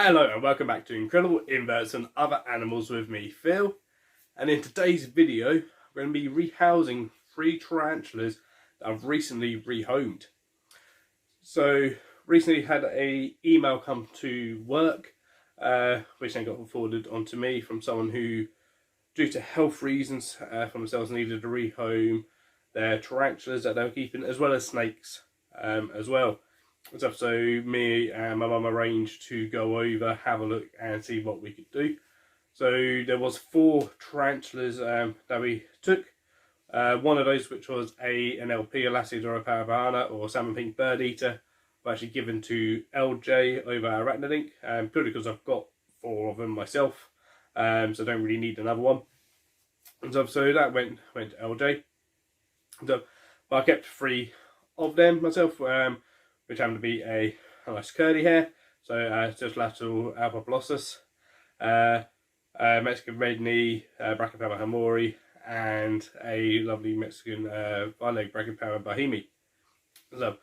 Hello and welcome back to Incredible Inverts and Other Animals with me, Phil. And in today's video, I'm going to be rehousing 3 tarantulas that I've recently rehomed. So, recently had a email come to work, which then got forwarded onto me from someone who, due to health reasons for themselves, needed to rehome their tarantulas that they were keeping, as well as snakes as well. So me and my mum arranged to go over, have a look and see what we could do. So there was 4 tarantulas that we took. One of those, which was an LP, Elacidora parabana, or salmon pink bird eater, was actually given to LJ over Arachnidink, purely because I've got 4 of them myself, so I don't really need another one. And so that went to LJ. But I kept 3 of them myself, which happened to be a nice curly hair. So just lateral alpoplosus, Mexican red knee, Brachypara hamori, and a lovely Mexican vine-leg Brachypara bahimi. So,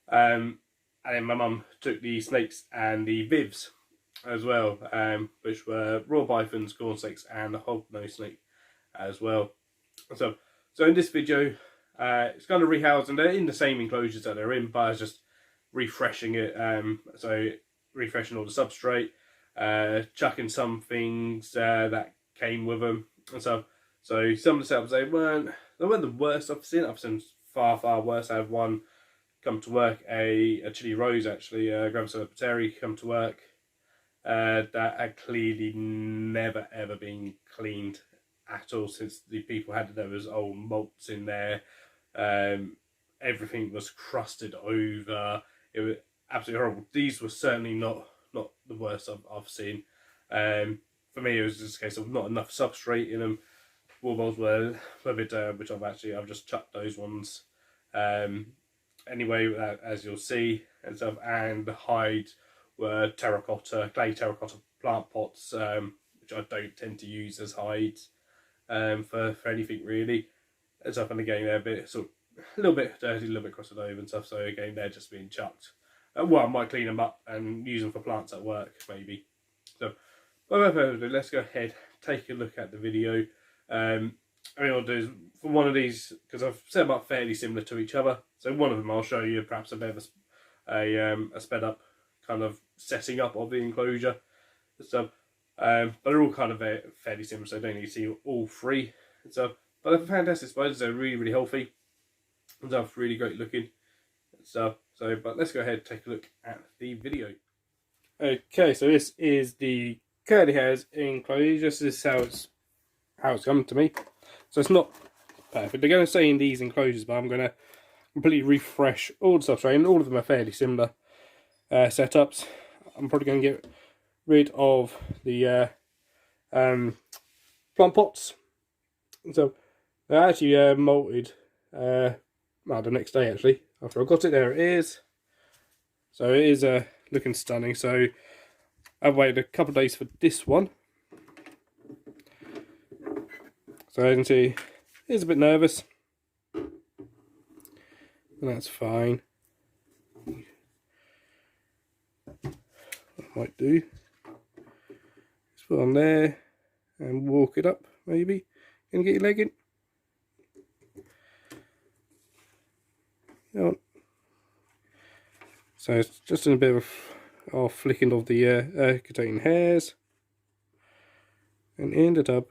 and then my mum took the snakes and the vivs as well, which were raw pythons, corn snakes, and the hognose snake as well. So in this video, it's kind of rehousing. They're in the same enclosures that they're in, but it's just refreshing it, so refreshing all the substrate, chucking some things that came with them, and so some of the setups, they weren't the worst I've seen. I've seen far worse. I had one come to work, a chili rose actually, Gramsella pateri, come to work, that had clearly never ever been cleaned at all, since the people had there was old malts in there. Everything was crusted over. It was absolutely horrible. These were certainly not the worst I've seen. For me, it was just a case of not enough substrate in them. Wool balls were a bit, which I've just chucked those ones. Anyway, as you'll see and stuff, and the hides were clay terracotta plant pots, which I don't tend to use as hides for anything really. And stuff, and again, they're a bit a little bit dirty, a little bit crusted over and stuff, so again they're just being chucked. Well, I might clean them up and use them for plants at work maybe. So without further ado, let's go ahead, take a look at the video. I mean, I'll do is, for one of these, because I've set them up fairly similar to each other, so one of them I'll show you perhaps a bit of a sped up kind of setting up of the enclosure. So but they're all kind of fairly similar, so I don't need to see all 3. So but they're fantastic spiders. They're really healthy and stuff, really great looking and stuff. So, but let's go ahead and take a look at the video. Okay, so this is the curly hairs enclosure. This is how it's come to me. So it's not perfect. They're going to stay in these enclosures, but I'm going to completely refresh all the substrate, and all of them are fairly similar setups. I'm probably going to get rid of the plant pots. So they're actually molted the next day actually, after I got it. There it is. So it is looking stunning. So I've waited a couple of days for this one. So you can see it's a bit nervous, and that's fine. What I might do is put on there and walk it up maybe, and get your leg in. So it's just in a bit of flicking of the containing hairs, and in the tub.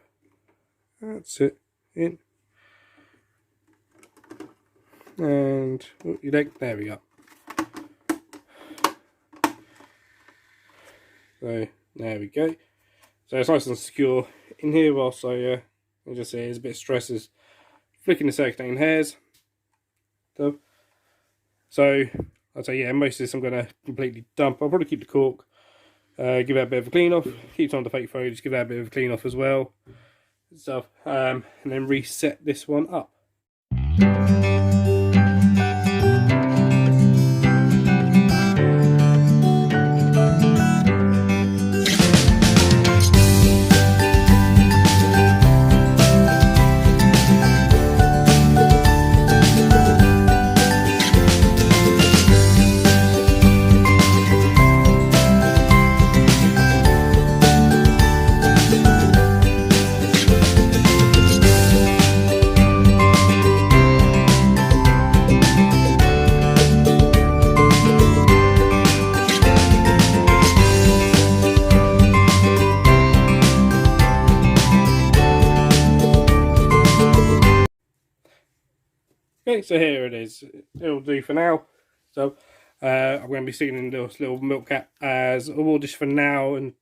That's it. In and your leg. There we go. So there we go. So it's nice and secure in here. Whilst I just say there's a bit of stress is flicking the containing hairs. So I'd say, yeah, most of this I'm going to completely dump. I'll probably keep the cork, give that a bit of a clean off, keep some of the fake foliage, give that a bit of a clean off as well, stuff, and then reset this one up. Okay, so here it is. It'll do for now. So I'm going to be sticking in this little milk cap as a wall dish for now, and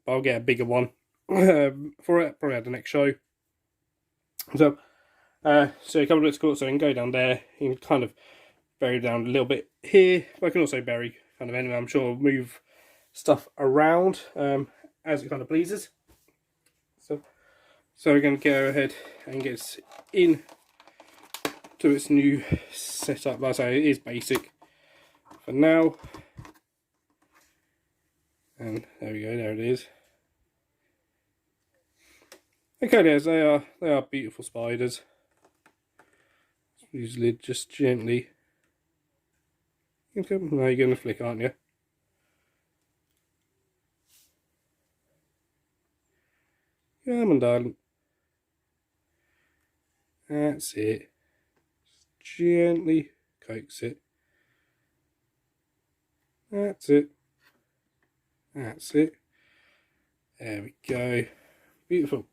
I'll get a bigger one for it, probably at the next show. So a couple of bits of quartz, so I can go down there. You can kind of bury down a little bit here, but I can also bury kind of anywhere. I'm sure I'll move stuff around as it kind of pleases. So we're going to go ahead and get this in to its new setup. Like I say, it is basic for now. And there we go, there it is. Okay, guys, they are beautiful spiders. Usually just gently. Now you're going to flick, aren't you? Come on, darling. That's it. Just gently coax it. That's it. That's it. There we go. Beautiful.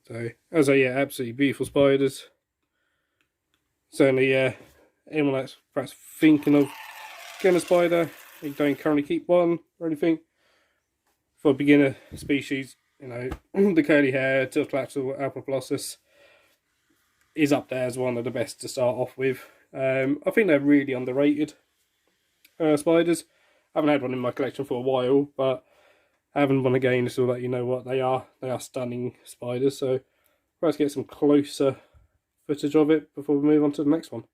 So, as I absolutely beautiful spiders. Certainly, anyone that's perhaps thinking of getting a spider, you don't currently keep one or anything. For a beginner species, you know, the curly hair Tarantulas alpoplosus is up there as one of the best to start off with. I think they're really underrated spiders. I haven't had one in my collection for a while, but having one again is to let you know what they are. They are stunning spiders. So let's get some closer footage of it before we move on to the next one.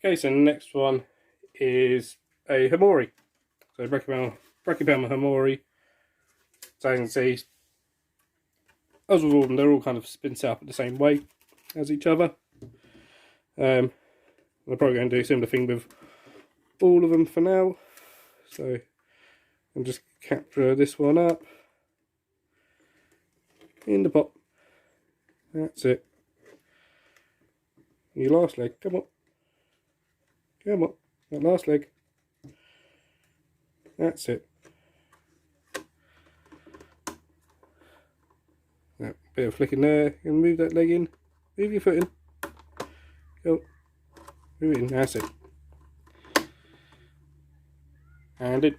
Okay, so the next one is a Hamori. So Brachypelma Hamori. So as you can see, as with all of them, they're all kind of spin set up the same way as each other. I'm probably going to do a similar thing with all of them for now. So I'll just capture this one up in the pot. That's it. Your last leg, come on. Come on, that last leg. That's it. That bit of flicking there. You can move that leg in. Move your foot in. Go. Move it in. That's it. And in.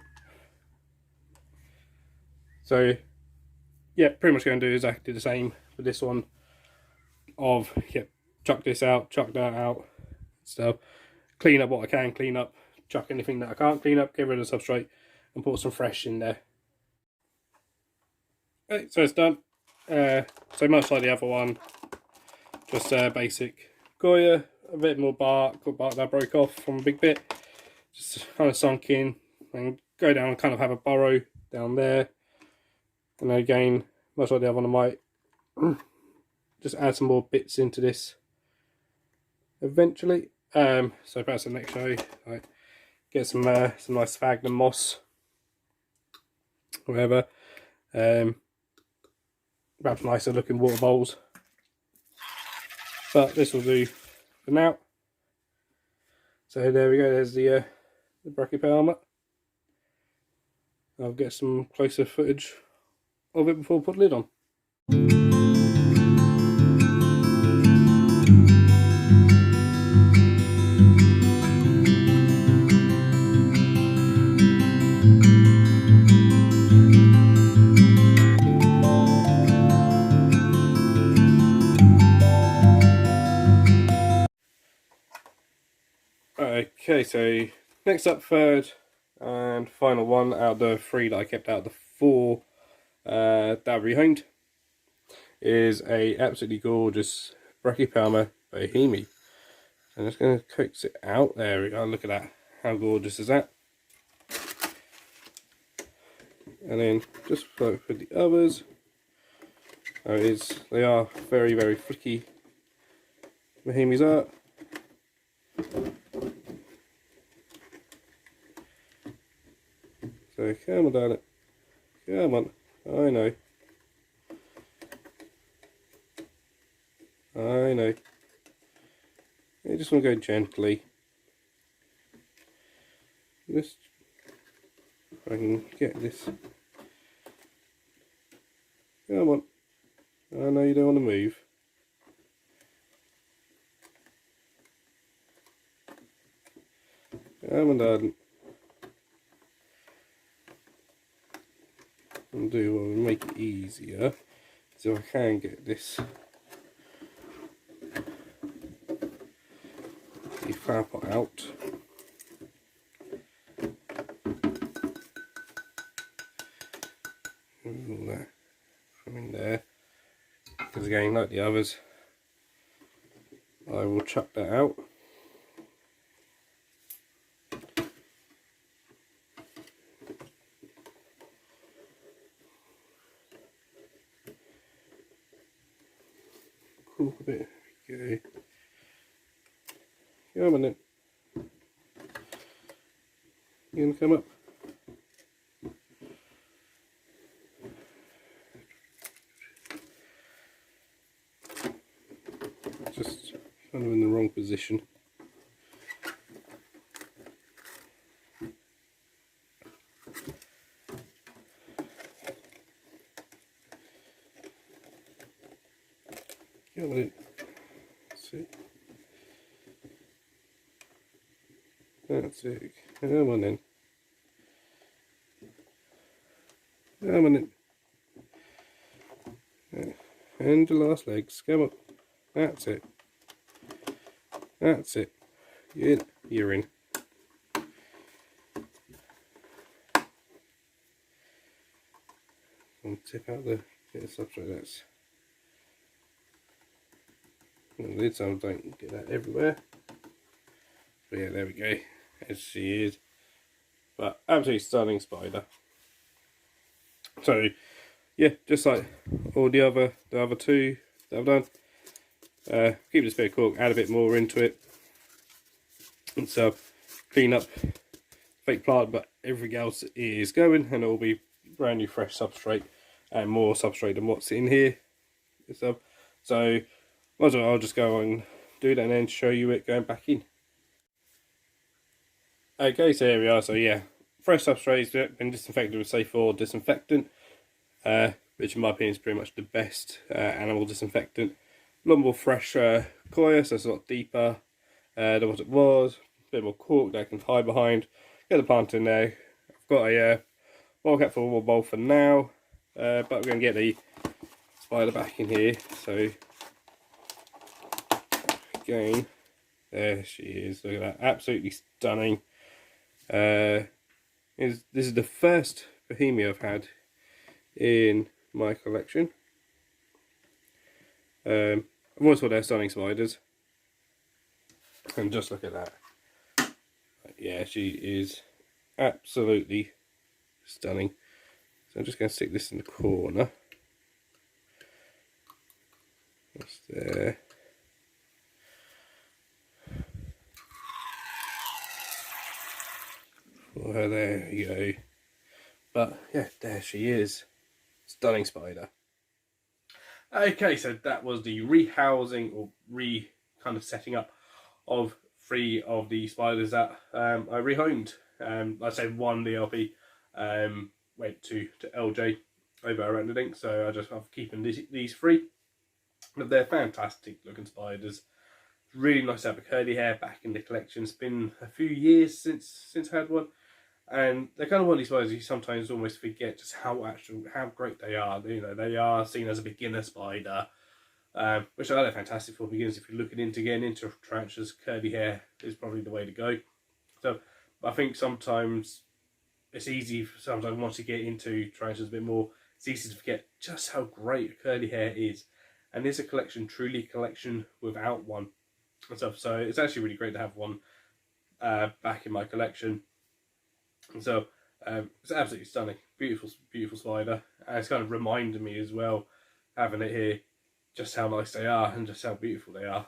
So, yeah, pretty much going to do exactly the same with this one. Chuck this out, chuck that out, stuff. Clean up what I can clean up, chuck anything that I can't clean up, get rid of the substrate, and put some fresh in there. Okay, so it's done. So much like the other one, just basic Goya, a bit more bark that broke off from a big bit, just kind of sunk in, and go down and kind of have a burrow down there. And then again, much like the other one, I might just add some more bits into this eventually. So perhaps the next show, like, get some nice sphagnum moss, whatever. Perhaps nicer looking water bowls. But this will do for now. So there we go. There's the Brachypelma. I'll get some closer footage of it before I put the lid on. Okay, so next up, third and final one out of the three that I kept out of the four that I rehomed is a absolutely gorgeous Brachypelma bohemi. I'm just going to coax it out. There we go. Look at that. How gorgeous is that? And then just for the others, they are very, very flicky. Bohemis are. So come on, darling. Come on. I know. I know. You just want to go gently. Just, if I can get this. Come on. I know you don't want to move. Come on, darling. And do what will make it easier. So I can get this. The flower pot out. All that from in there. Because again, like the others, I will chuck that out. Cool a bit. Okay. Come on then. You gonna come up? Just kind of in the wrong position. Come on in. That's it. That's it. Come on in. Come on in. And the last legs. Come on. That's it. That's it. You're in. I'll tip out the bit of substrate. That's. This time don't get that everywhere. But yeah, there we go. As she is. But absolutely stunning spider. So yeah, just like all the other two that I've done. Keep this bit of cork, add a bit more into it. And so clean up fake plant, but everything else is going, and it will be brand new fresh substrate and more substrate than what's in here. So I'll just go and do that and then show you it going back in. Okay, so here we are. So yeah, fresh substrate, been disinfected with safe oil disinfectant, which in my opinion is pretty much the best animal disinfectant. A lot more fresh coir, so it's a lot deeper than what it was. A bit more cork that I can hide behind. Get the plant in there. I've got a ball cap for a bowl for now, but we're going to get the spider back in here. So again, there she is. Look at that, absolutely stunning. This is the first Bohemia I've had in my collection. I've always thought they're stunning spiders, and just look at that. Yeah, she is absolutely stunning. So I'm just going to stick this in the corner. That's there. Well, there you go. But yeah, there she is. Stunning spider. Okay, so that was the rehousing or kind of setting up of 3 of the spiders that I rehomed. Like I said, one the LP went to LJ over around the link, so I'm keeping these 3. But they're fantastic looking spiders. Really nice to have a curly hair back in the collection. It's been a few years since I had one. And they're kind of one of these spiders you sometimes almost forget just how great they are. You know, they are seen as a beginner spider, which I know they're fantastic for beginners. If you're looking into getting into tarantulas, curly hair is probably the way to go. So I think sometimes it's easy. Sometimes once you get into tarantulas a bit more, it's easy to forget just how great curly hair is. And it's a collection, truly a collection without one and stuff. So it's actually really great to have one back in my collection. And so it's absolutely stunning, beautiful spider. And it's kind of reminded me as well, having it here, just how nice they are and just how beautiful they are.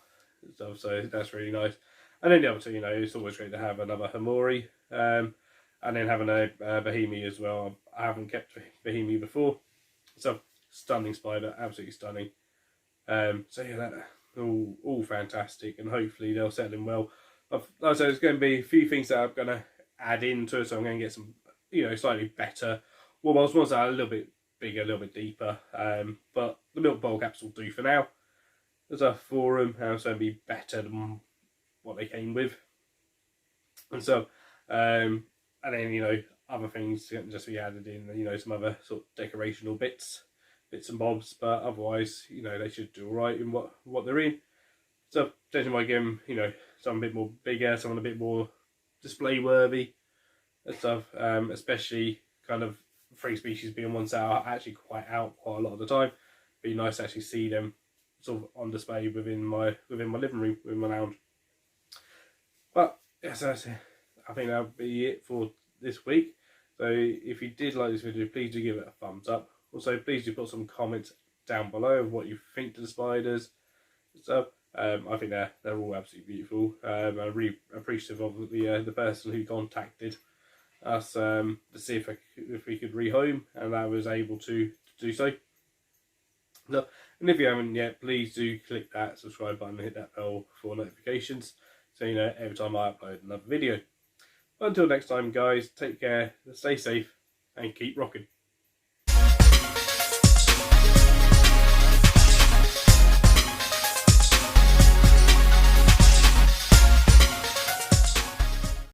So that's really nice. And then the other two, you know, it's always great to have another Hamori, and then having a Bohemia as well. I haven't kept Bohemia before, so stunning spider, absolutely stunning. So yeah, all fantastic, and hopefully they'll settle in well. Like I said, there's going to be a few things that I'm going to add into it, so I'm going to get some, slightly better wobbles, ones that are a little bit bigger, a little bit deeper. But the milk bowl caps will do for now. There's a forum, and it's going to be better than what they came with. And so, and then other things can just be added in, some other sort of decorational bits and bobs. But otherwise, they should do all right in what they're in. So potentially might give them, some a bit more bigger, some a bit more display worthy and stuff. Especially kind of three species being ones that are actually quite out quite a lot of the time. Be nice to actually see them sort of on display within my living room, within my lounge. But yes, that's it. I think that'll be it for this week. So if you did like this video, please do give it a thumbs up. Also, please do put some comments down below of what you think to the spiders and stuff. I think they're all absolutely beautiful. I'm really appreciative of the person who contacted us to see if we could rehome, and I was able to do so. So, and if you haven't yet, please do click that subscribe button and hit that bell for notifications, so you know every time I upload another video. Until next time, guys, take care, stay safe, and keep rocking.